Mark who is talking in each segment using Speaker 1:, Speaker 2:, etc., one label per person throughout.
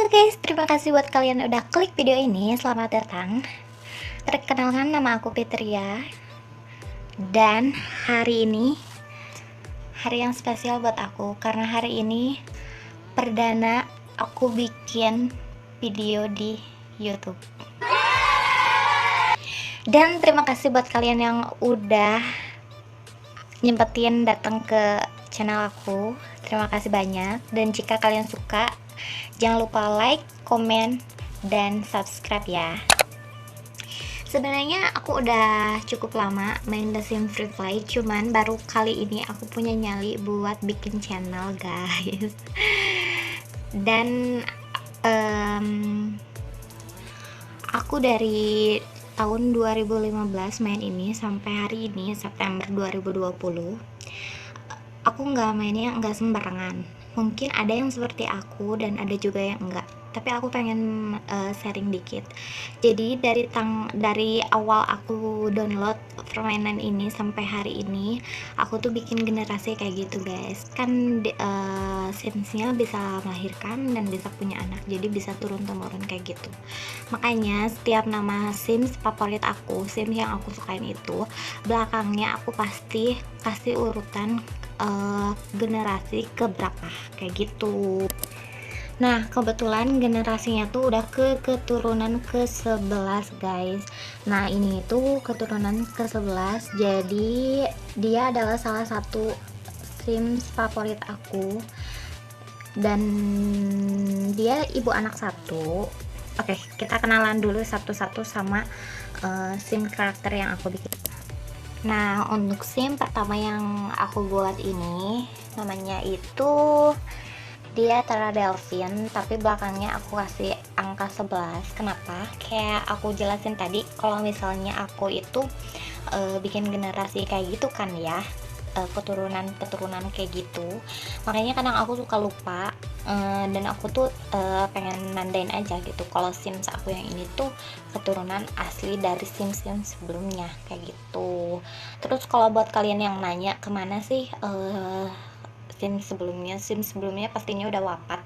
Speaker 1: guys, terima kasih buat kalian udah klik video ini. Selamat datang. Perkenalkan, nama aku Fitria. Dan hari ini hari yang spesial buat aku karena hari ini perdana aku bikin video di YouTube. Dan terima kasih buat kalian yang udah nyempetin datang ke channel aku. Terima kasih banyak. Dan jika kalian suka, jangan lupa like, komen, dan subscribe ya. Sebenarnya aku udah cukup lama main The Sims Free Play, cuman baru kali ini aku punya nyali buat bikin channel guys. Dan aku dari tahun 2015 main ini sampai hari ini September 2020. Aku nggak mainnya nggak sembarangan. Mungkin ada yang seperti aku dan ada juga yang enggak, tapi aku pengen sharing dikit. Jadi dari awal aku download permainan ini sampai hari ini, aku tuh bikin generasi kayak gitu guys. Kan Simsnya bisa melahirkan dan bisa punya anak, jadi bisa turun temurun kayak gitu. Makanya setiap nama Sims favorit aku, Sims yang aku sukain itu, belakangnya aku pasti kasih urutan generasi ke berapa kayak gitu. Nah, kebetulan generasinya tuh udah keturunan ke-11 guys. Nah, ini tuh keturunan ke-11, jadi dia adalah salah satu Sims favorit aku. Dan dia ibu anak satu. Oke, kita kenalan dulu satu-satu sama Sim karakter yang aku bikin. Nah, untuk Sim pertama yang aku buat ini namanya itu dia Tara Delphine, tapi belakangnya aku kasih angka 11. Kenapa? Kayak aku jelasin tadi, kalau misalnya aku itu bikin generasi kayak gitu kan ya, keturunan kayak gitu, makanya kadang aku suka lupa. Dan aku tuh pengen nandain aja gitu kalau Sims aku yang ini tuh keturunan asli dari Sims sebelumnya kayak gitu. Terus kalau buat kalian yang nanya kemana sih Sims sebelumnya pastinya udah wafat,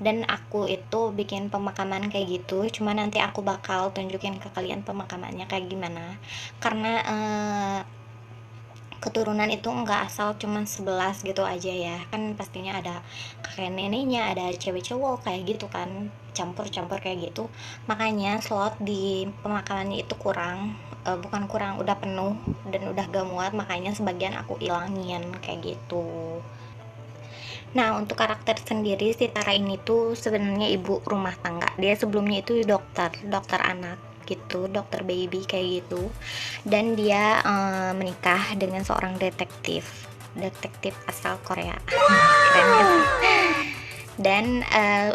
Speaker 1: dan aku itu bikin pemakaman kayak gitu. Cuma nanti aku bakal tunjukin ke kalian pemakamannya kayak gimana, karena keturunan itu enggak asal cuman 11 gitu aja ya, kan pastinya ada kakek neneknya, ada cewek cowok kayak gitu kan, campur-campur kayak gitu. Makanya slot di pemakamannya itu kurang, bukan kurang, udah penuh dan udah gak muat, makanya sebagian aku ilangin kayak gitu. Nah, untuk karakter sendiri si Tara ini tuh sebenarnya ibu rumah tangga. Dia sebelumnya itu dokter anak gitu, dokter baby kayak gitu. Dan dia menikah dengan seorang detektif asal Korea. Keren kan? Dan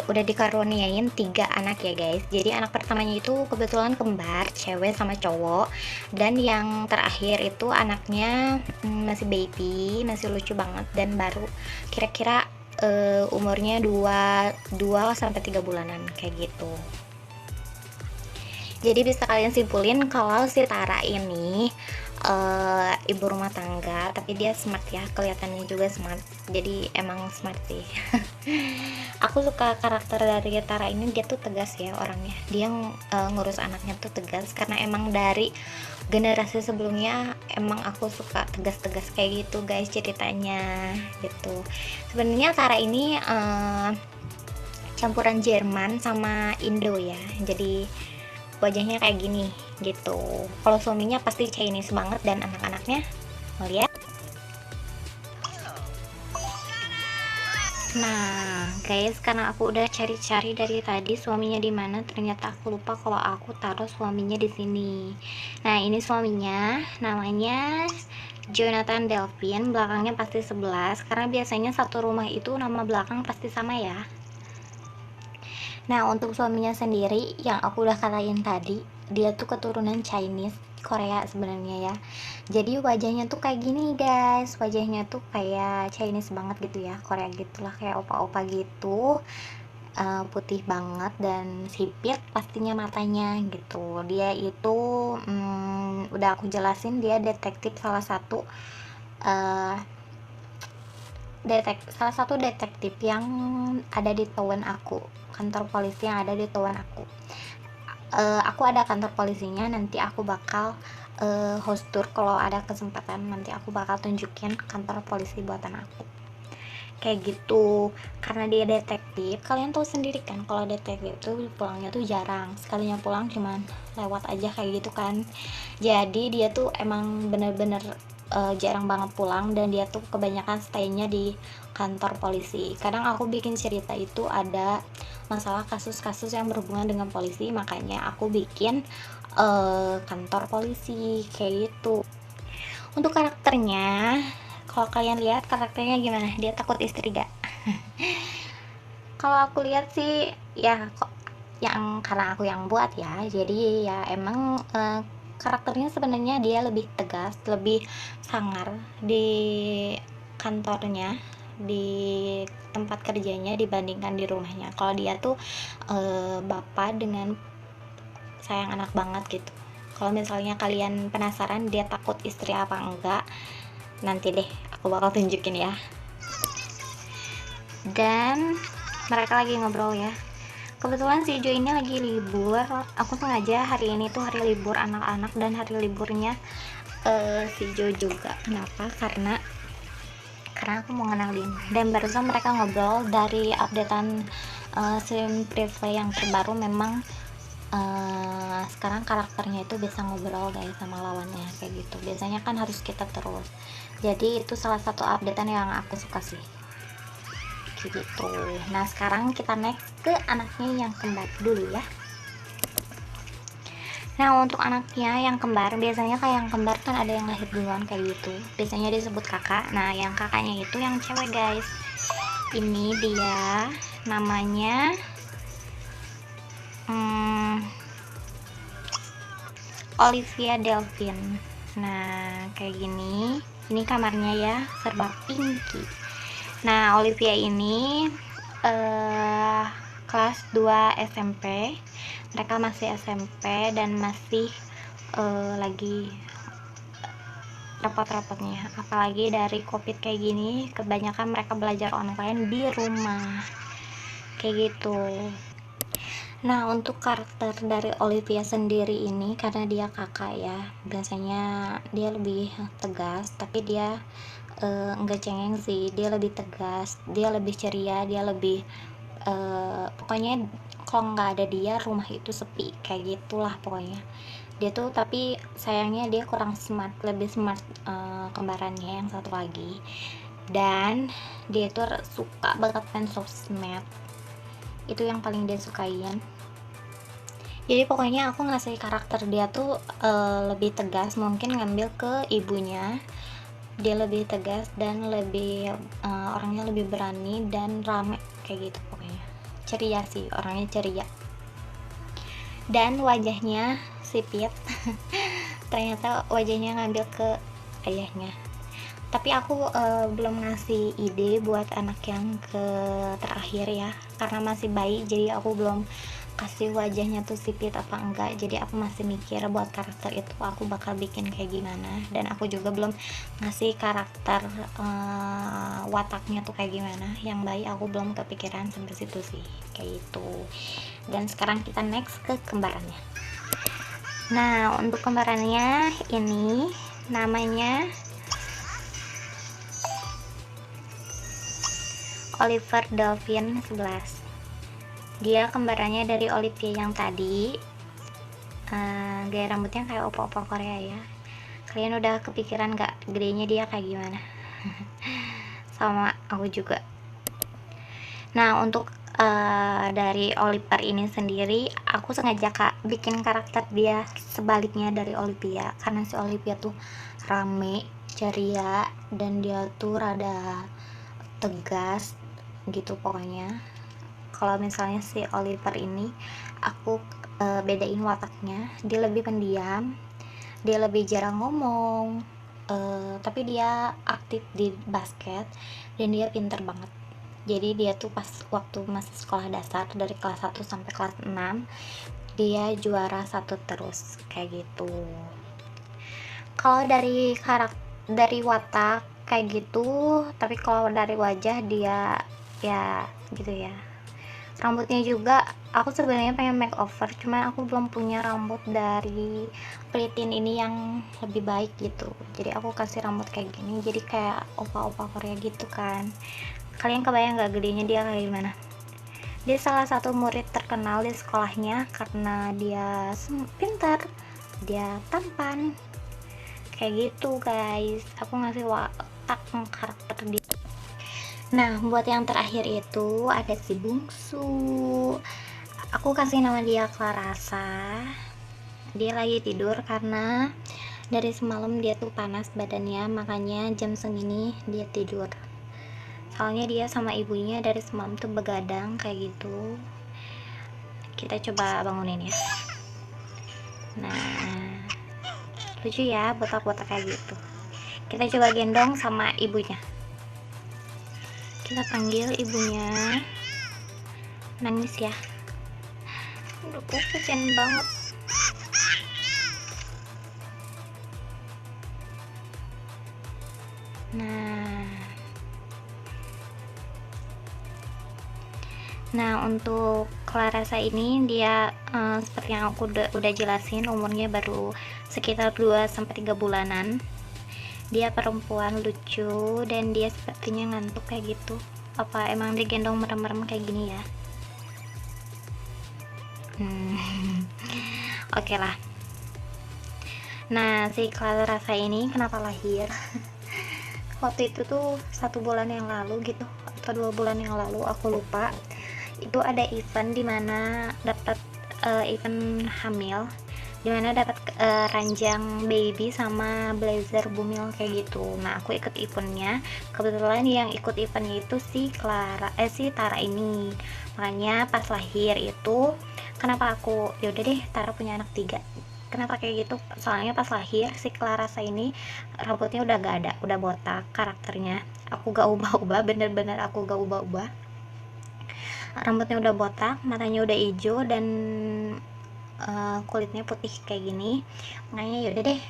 Speaker 1: udah dikaruniain 3 anak ya guys. Jadi anak pertamanya itu kebetulan kembar, cewek sama cowok. Dan yang terakhir itu anaknya masih baby, masih lucu banget, dan baru kira-kira umurnya 2 sampai 3 bulanan kayak gitu. Jadi bisa kalian simpulin kalau si Tara ini ibu rumah tangga, tapi dia smart ya, kelihatannya juga smart. Jadi emang smart sih. Aku suka karakter dari Tara ini, dia tuh tegas ya orangnya. Dia ngurus anaknya tuh tegas, karena emang dari generasi sebelumnya emang aku suka tegas-tegas kayak gitu guys ceritanya gitu. Sebenarnya Tara ini campuran Jerman sama Indo ya, jadi wajahnya kayak gini gitu. Kalau suaminya pasti Chinese banget, dan anak-anaknya ngeliat. Nah guys, karena aku udah cari-cari dari tadi suaminya di mana, ternyata aku lupa kalau aku taruh suaminya di sini. Nah, ini suaminya, namanya Jonathan Delphine, belakangnya pasti 11, karena biasanya satu rumah itu nama belakang pasti sama ya. Nah, untuk suaminya sendiri yang aku udah katain tadi, dia tuh keturunan Chinese Korea sebenarnya ya. Jadi wajahnya tuh kayak gini guys, wajahnya tuh kayak Chinese banget gitu ya, Korea gitulah, kayak opa-opa gitu. Putih banget dan sipit pastinya matanya gitu. Dia itu udah aku jelasin, dia detektif salah satu salah satu detektif yang ada di town aku, kantor polisi yang ada di town aku. Aku ada kantor polisinya, nanti aku bakal host tour kalau ada kesempatan, nanti aku bakal tunjukin kantor polisi buatan aku kayak gitu. Karena dia detektif, kalian tahu sendiri kan kalau detektif tuh pulangnya tuh jarang, sekalinya pulang cuman lewat aja kayak gitu kan. Jadi dia tuh emang bener-bener jarang banget pulang, dan dia tuh kebanyakan stay-nya di kantor polisi. Kadang aku bikin cerita itu ada masalah kasus-kasus yang berhubungan dengan polisi, makanya aku bikin kantor polisi kayak gitu. Untuk karakternya, kalau kalian lihat karakternya gimana, dia takut istri gak? Kalau aku lihat sih ya kok, yang karena aku yang buat ya, jadi ya emang karakternya sebenarnya dia lebih tegas, lebih sangar di kantornya, di tempat kerjanya dibandingkan di rumahnya. Kalau dia tuh bapak dengan sayang anak banget gitu. Kalau misalnya kalian penasaran dia takut istri apa enggak, nanti deh aku bakal tunjukin ya. Dan mereka lagi ngobrol ya. Kebetulan si Jo ini lagi libur. Aku sengaja hari ini tuh hari libur anak-anak dan hari liburnya si Jo juga. Kenapa? Karena aku mau ngenalin. Dan barusan mereka ngobrol dari updatean sim replay yang terbaru. Memang sekarang karakternya itu bisa ngobrol guys sama lawannya kayak gitu. Biasanya kan harus kita terus. Jadi itu salah satu updatean yang aku suka sih. Gitu. Nah sekarang kita next ke anaknya yang kembar dulu ya. Nah untuk anaknya yang kembar, biasanya kayak yang kembar kan ada yang lahir duluan kayak gitu, biasanya disebut kakak. Nah yang kakaknya itu yang cewek guys. Ini dia namanya Olivia Delphine. Nah kayak gini, ini kamarnya ya, serba pinky. Nah Olivia ini kelas 2 SMP. Mereka masih SMP dan masih lagi rapat-rapatnya, apalagi dari covid kayak gini, kebanyakan mereka belajar online di rumah kayak gitu. Nah untuk karakter dari Olivia sendiri ini, karena dia kakak ya, biasanya dia lebih tegas, tapi dia enggak cengeng sih, dia lebih tegas, dia lebih ceria, dia lebih pokoknya kalau nggak ada dia rumah itu sepi kayak gitulah pokoknya. Dia tuh tapi sayangnya dia kurang smart, lebih smart kembarannya yang satu lagi. Dan dia tuh suka banget main sosmed, itu yang paling dia sukain. Jadi pokoknya aku ngasih karakter dia tuh lebih tegas, mungkin ngambil ke ibunya. Dia lebih tegas dan lebih orangnya lebih berani dan rame kayak gitu pokoknya. Ceria sih, orangnya ceria. Dan wajahnya sipit. Ternyata wajahnya ngambil ke ayahnya. Tapi aku belum ngasih ide buat anak yang ke terakhir ya, karena masih bayi, jadi aku belum kasih wajahnya tuh sipit apa enggak. Jadi aku masih mikir buat karakter itu aku bakal bikin kayak gimana, dan aku juga belum ngasih karakter wataknya tuh kayak gimana. Yang bayi aku belum kepikiran sampai situ sih kayak itu. Dan sekarang kita next ke kembarannya. Nah untuk kembarannya ini namanya Oliver Delphine 11. Dia kembarannya dari Olivia yang tadi. Gaya rambutnya kayak opa-opa Korea ya. Kalian udah kepikiran gak gedenya dia kayak gimana? Sama aku juga. Nah untuk dari Oliver ini sendiri, aku sengaja bikin karakter dia sebaliknya dari Olivia, karena si Olivia tuh rame, ceria, dan dia tuh rada tegas gitu pokoknya. Kalau misalnya si Oliver ini aku bedain wataknya, dia lebih pendiam, dia lebih jarang ngomong, tapi dia aktif di basket dan dia pinter banget. Jadi dia tuh pas waktu masih sekolah dasar dari kelas 1 sampai kelas 6 dia juara 1 terus kayak gitu. Kalau dari watak kayak gitu, tapi kalau dari wajah dia ya gitu ya. Rambutnya juga aku sebenarnya pengen makeover, cuman aku belum punya rambut dari Pritin ini yang lebih baik gitu, jadi aku kasih rambut kayak gini, jadi kayak opa-opa Korea gitu kan. Kalian kebayang gak gedenya dia kayak gimana? Dia salah satu murid terkenal di sekolahnya karena dia pintar, dia tampan, kayak gitu guys. Aku ngasih watak karakter dia. Nah, buat yang terakhir itu ada si bungsu. Aku kasih nama dia Clarasa. Dia lagi tidur karena dari semalam dia tuh panas badannya, makanya jam segini dia tidur. Soalnya dia sama ibunya dari semalam tuh begadang kayak gitu. Kita coba bangunin ya. Nah, lucu ya botak-botak kayak gitu. Kita coba gendong sama ibunya. Kita panggil ibunya. Nangis ya. Aduh, kasihan banget. Nah, untuk Clarasa ini dia seperti yang aku udah jelasin, umurnya baru sekitar 2-3 bulanan. Dia perempuan lucu dan dia sepertinya ngantuk kayak gitu. Apa emang digendong merem-merem kayak gini ya? Oke lah. Nah, si Clarasa ini kenapa lahir? Waktu itu tuh 1 bulan yang lalu gitu atau 2 bulan yang lalu, aku lupa. Itu ada event dimana dapat event hamil, dimana dapat ranjang baby sama blazer bumil kayak gitu. Nah, aku ikut eventnya. Kebetulan yang ikut eventnya itu si Tara ini. Makanya pas lahir itu, kenapa aku yaudah deh Tara punya anak 3. Kenapa kayak gitu? Soalnya pas lahir si Clarasa ini rambutnya udah gak ada, udah botak karakternya. Aku gak ubah-ubah, bener-bener aku gak ubah-ubah. Rambutnya udah botak, matanya udah hijau, dan kulitnya putih kayak gini. Makanya yaudah deh,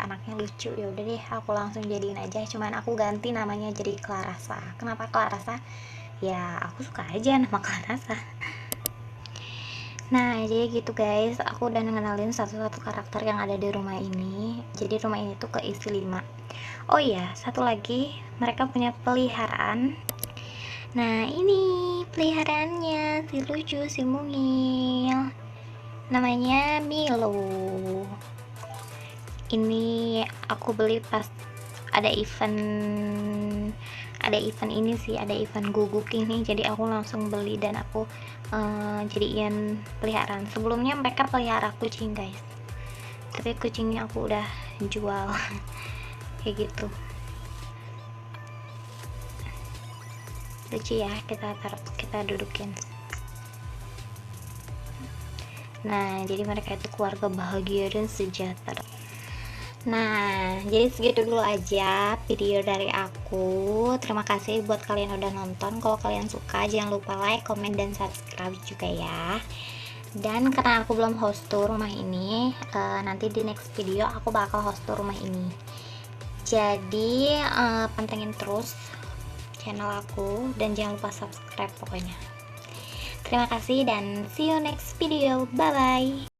Speaker 1: anaknya lucu, yaudah deh aku langsung jadiin aja. Cuman aku ganti namanya jadi Clarasa. Kenapa Clarasa? Ya aku suka aja nama Clarasa. Nah, jadi gitu guys, aku udah ngenalin satu-satu karakter yang ada di rumah ini. Jadi rumah ini tuh keisi 5. Oh iya, satu lagi, mereka punya peliharaan. Nah, ini peliharaannya, si lucu, si mungil. Namanya Milo. Ini aku beli pas ada event ini sih, ada event guguk ini, jadi aku langsung beli dan aku jadiin peliharaan. Sebelumnya mereka pelihara kucing guys, tapi kucingnya aku udah jual. Kayak gitu. Lucu ya, kita dudukin. Nah, jadi mereka itu keluarga bahagia dan sejahtera. Nah, jadi segitu dulu aja video dari aku. Terima kasih buat kalian udah nonton. Kalau kalian suka, jangan lupa like, comment, dan subscribe juga ya. Dan karena aku belum host tour rumah ini, nanti di next video aku bakal host tour rumah ini. Jadi pantengin terus channel aku dan jangan lupa subscribe pokoknya. Terima kasih dan see you next video. Bye bye.